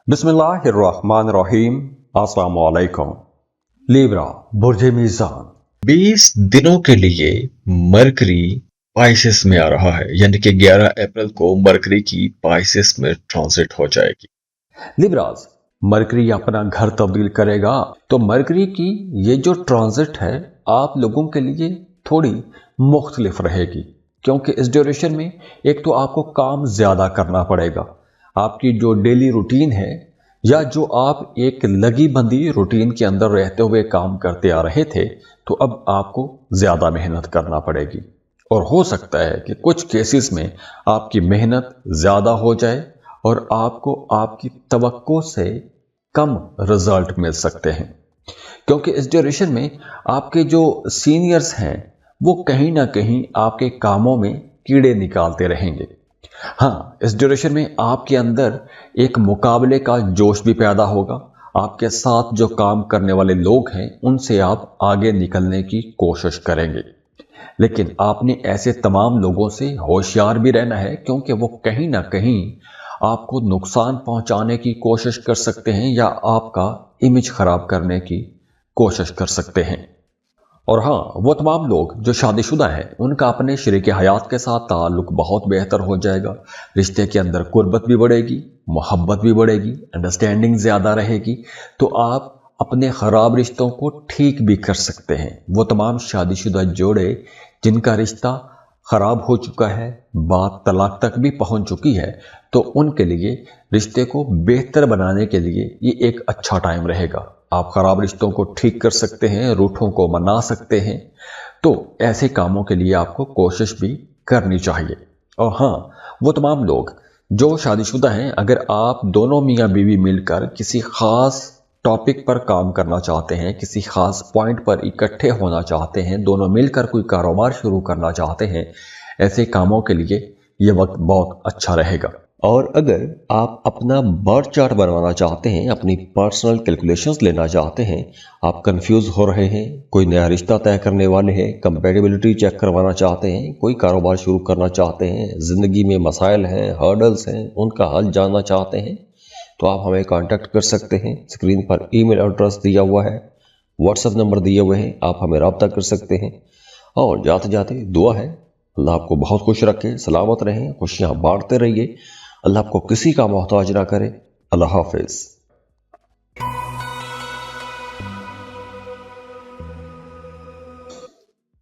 बिस्मिल्लाहिर्रहमानिर्रहीम। अस्सलाम वालेकुम। लिब्रा बुर्ज मीज़ान 20 दिनों के लिए मरकरी पाइसेस में आ रहा है, यानी कि 11 अप्रैल को मरकरी की पाइसेस में ट्रांजिट हो जाएगी। लिब्राज मरकरी अपना घर तब्दील करेगा, तो मरकरी की ये जो ट्रांजिट है आप लोगों के लिए थोड़ी मुख्तलिफ रहेगी, क्योंकि इस ड्यूरेशन में एक तो आपको काम ज़्यादा करना पड़ेगा। आपकी जो डेली रूटीन है या जो आप एक लगी बंदी रूटीन के अंदर रहते हुए काम करते आ रहे थे, तो अब आपको ज़्यादा मेहनत करना पड़ेगी। और हो सकता है कि कुछ केसेस में आपकी मेहनत ज़्यादा हो जाए और आपको आपकी तवक्को से कम रिजल्ट मिल सकते हैं, क्योंकि इस ड्यूरेशन में आपके जो सीनियर्स हैं वो कहीं ना कहीं आपके कामों में कीड़े निकालते रहेंगे। हाँ, इस ड्यूरेशन में आपके अंदर एक मुकाबले का जोश भी पैदा होगा। आपके साथ जो काम करने वाले लोग हैं उनसे आप आगे निकलने की कोशिश करेंगे, लेकिन आपने ऐसे तमाम लोगों से होशियार भी रहना है, क्योंकि वो कहीं ना कहीं आपको नुकसान पहुंचाने की कोशिश कर सकते हैं या आपका इमेज खराब करने की कोशिश कर सकते हैं। और हाँ, वो तमाम लोग जो शादीशुदा हैं उनका अपने शरीक हयात के साथ ताल्लुक बहुत बेहतर हो जाएगा। रिश्ते के अंदर कुर्बत भी बढ़ेगी, मोहब्बत भी बढ़ेगी, अंडरस्टैंडिंग ज़्यादा रहेगी, तो आप अपने ख़राब रिश्तों को ठीक भी कर सकते हैं। वो तमाम शादीशुदा जोड़े जिनका रिश्ता ख़राब हो चुका है, बात तलाक तक भी पहुंच चुकी है, तो उनके लिए रिश्ते को बेहतर बनाने के लिए ये एक अच्छा टाइम रहेगा। आप ख़राब रिश्तों को ठीक कर सकते हैं, रूठों को मना सकते हैं, तो ऐसे कामों के लिए आपको कोशिश भी करनी चाहिए। और हाँ, वो तमाम लोग जो शादीशुदा हैं, अगर आप दोनों मियाँ बीवी मिलकर किसी ख़ास टॉपिक पर काम करना चाहते हैं, किसी ख़ास पॉइंट पर इकट्ठे होना चाहते हैं, दोनों मिलकर कोई कारोबार शुरू करना चाहते हैं, ऐसे कामों के लिए ये वक्त बहुत अच्छा रहेगा। और अगर आप अपना बर्थ चार्ट बनवाना चाहते हैं, अपनी पर्सनल कैलकुलेशंस लेना चाहते हैं, आप कंफ्यूज हो रहे हैं, कोई नया रिश्ता तय करने वाले हैं, कंपैटिबिलिटी चेक करवाना चाहते हैं, कोई कारोबार शुरू करना चाहते हैं, ज़िंदगी में मसाइल हैं, हर्डल्स हैं, उनका हल जानना चाहते हैं, तो आप हमें कांटेक्ट कर सकते हैं। स्क्रीन पर ईमेल एड्रेस दिया हुआ है, व्हाट्सएप नंबर दिए हुए हैं, आप हमें रब्ता कर सकते हैं। और जाते जाते दुआ है, अल्लाह आपको बहुत खुश रखे, सलामत रहें, खुशियाँ बांटते रहिए, अल्लाह आपको किसी का मोहताज ना करे। अल्लाह हाफिज।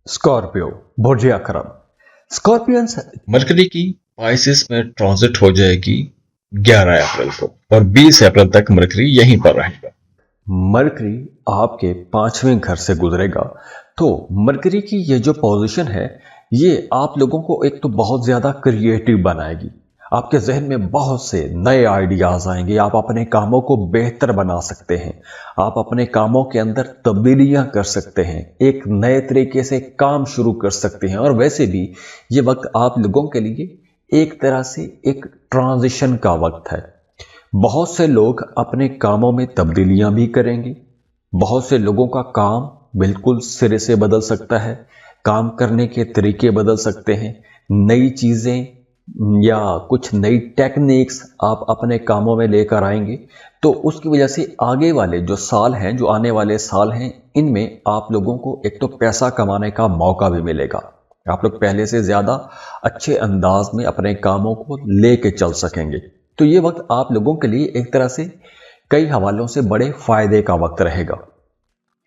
स्कॉर्पियो बुर्ज अकरम। स्कॉर्पियंस मरकरी की पाइसेस में ट्रांजिट हो जाएगी 11 अप्रैल को और 20 अप्रैल तक मरकरी यहीं पर रहेगा। मरकरी आपके 5वें घर से गुजरेगा, तो मरकरी की ये जो पोजीशन है ये आप लोगों को एक तो बहुत ज़्यादा क्रिएटिव बनाएगी। आपके जहन में बहुत से नए आइडियाज़ आएंगे, आप अपने कामों को बेहतर बना सकते हैं, आप अपने कामों के अंदर तब्दीलियां कर सकते हैं, एक नए तरीके से काम शुरू कर सकते हैं। और वैसे भी ये वक्त आप लोगों के लिए एक तरह से एक ट्रांजिशन का वक्त है। बहुत से लोग अपने कामों में तब्दीलियां भी करेंगे, बहुत से लोगों का काम बिल्कुल सिरे से बदल सकता है, काम करने के तरीके बदल सकते हैं, नई चीज़ें या कुछ नई टेक्निक्स आप अपने कामों में लेकर आएंगे। तो उसकी वजह से आगे वाले जो साल हैं, जो आने वाले साल हैं, इनमें आप लोगों को एक तो पैसा कमाने का मौका भी मिलेगा। आप लोग पहले से ज़्यादा अच्छे अंदाज में अपने कामों को लेके चल सकेंगे। तो ये वक्त आप लोगों के लिए एक तरह से कई हवालों से बड़े फायदे का वक्त रहेगा।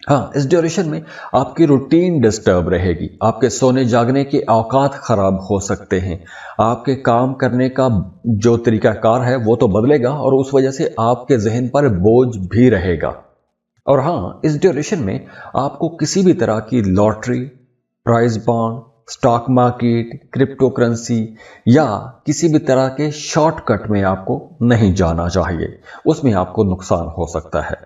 हाँ, इस ड्यूरेशन में आपकी रूटीन डिस्टर्ब रहेगी, आपके सोने जागने के औकात खराब हो सकते हैं, आपके काम करने का जो तरीकाकार है वो तो बदलेगा और उस वजह से आपके जहन पर बोझ भी रहेगा। और हाँ, इस ड्यूरेशन में आपको किसी भी तरह की lottery, prize bond, stock market, cryptocurrency या किसी भी तरह के शॉर्टकट में आपको नहीं जाना चाहिए, उसमें आपको नुकसान हो सकता है।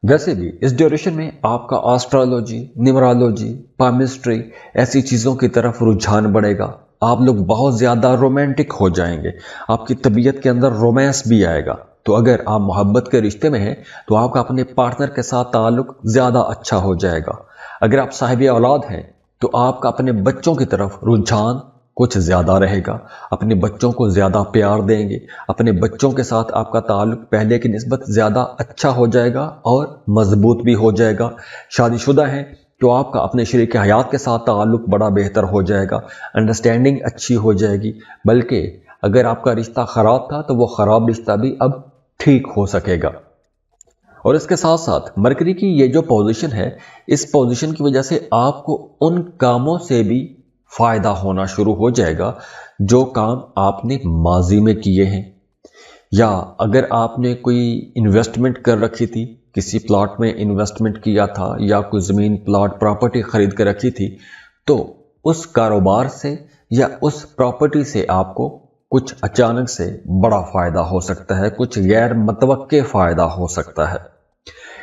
वैसे भी इस ड्यूरेशन में आपका एस्ट्रोलॉजी, न्यूमरोलॉजी, पामिस्ट्री ऐसी चीज़ों की तरफ रुझान बढ़ेगा। आप लोग बहुत ज़्यादा रोमांटिक हो जाएंगे, आपकी तबीयत के अंदर रोमांस भी आएगा। तो अगर आप मोहब्बत के रिश्ते में हैं तो आपका अपने पार्टनर के साथ ताल्लुक ज़्यादा अच्छा हो जाएगा। अगर आप साहिब औलाद हैं तो आपका अपने बच्चों की तरफ रुझान कुछ ज़्यादा रहेगा, अपने बच्चों को ज़्यादा प्यार देंगे, अपने बच्चों के साथ आपका ताल्लुक पहले की निस्बत ज़्यादा अच्छा हो जाएगा और मजबूत भी हो जाएगा। शादीशुदा हैं तो आपका अपने शरीक हयात के साथ ताल्लुक बड़ा बेहतर हो जाएगा, अंडरस्टैंडिंग अच्छी हो जाएगी। बल्कि अगर आपका रिश्ता ख़राब था तो वो ख़राब रिश्ता भी अब ठीक हो सकेगा। और इसके साथ साथ मरकरी की ये जो पोजीशन है, इस पोजीशन की वजह से आपको उन कामों से भी फ़ायदा होना शुरू हो जाएगा जो काम आपने माजी में किए हैं। या अगर आपने कोई इन्वेस्टमेंट कर रखी थी, किसी प्लॉट में इन्वेस्टमेंट किया था या कोई ज़मीन प्लॉट प्रॉपर्टी ख़रीद कर रखी थी, तो उस कारोबार से या उस प्रॉपर्टी से आपको कुछ अचानक से बड़ा फ़ायदा हो सकता है, कुछ गैर मतवक्के फ़ायदा हो सकता है।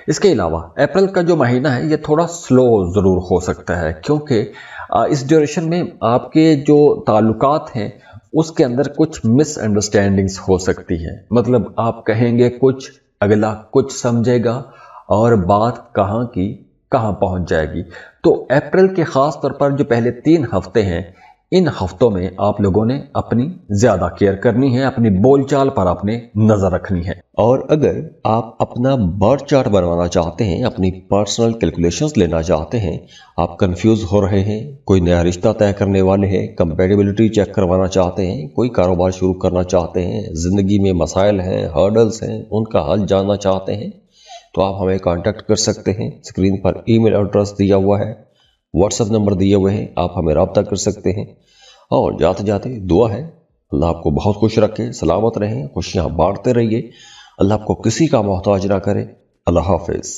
इसके अलावा अप्रैल का जो महीना है ये थोड़ा स्लो ज़रूर हो सकता है, क्योंकि इस ड्यूरेशन में आपके जो ताल्लुकात हैं उसके अंदर कुछ मिसअंडरस्टैंडिंग्स हो सकती हैं। मतलब आप कहेंगे कुछ, अगला कुछ समझेगा और बात कहाँ की कहाँ पहुँच जाएगी। तो अप्रैल के ख़ास तौर पर जो पहले 3 हफ्ते हैं, इन हफ्तों में आप लोगों ने अपनी ज़्यादा केयर करनी है, अपनी बोलचाल पर आपने नज़र रखनी है। और अगर आप अपना बर्थ चार्ट बनवाना चाहते हैं, अपनी पर्सनल कैलकुलेशंस लेना चाहते हैं, आप कंफ्यूज हो रहे हैं, कोई नया रिश्ता तय करने वाले हैं, कंपैटिबिलिटी चेक करवाना चाहते हैं, कोई कारोबार शुरू करना चाहते हैं, ज़िंदगी में मसाइल हैं, हर्डल्स हैं, उनका हल जानना चाहते हैं, तो आप हमें कांटेक्ट कर सकते हैं। स्क्रीन पर ईमेल एड्रेस दिया हुआ है, व्हाट्सएप नंबर दिए हुए हैं, आप हमें रब्ता कर सकते हैं। और जाते जाते दुआ है, अल्लाह आपको बहुत खुश रखे, सलामत रहें, खुशियाँ बांटते रहिए, अल्लाह आपको किसी का मोहताज ना करे। अल्लाह हाफिज़।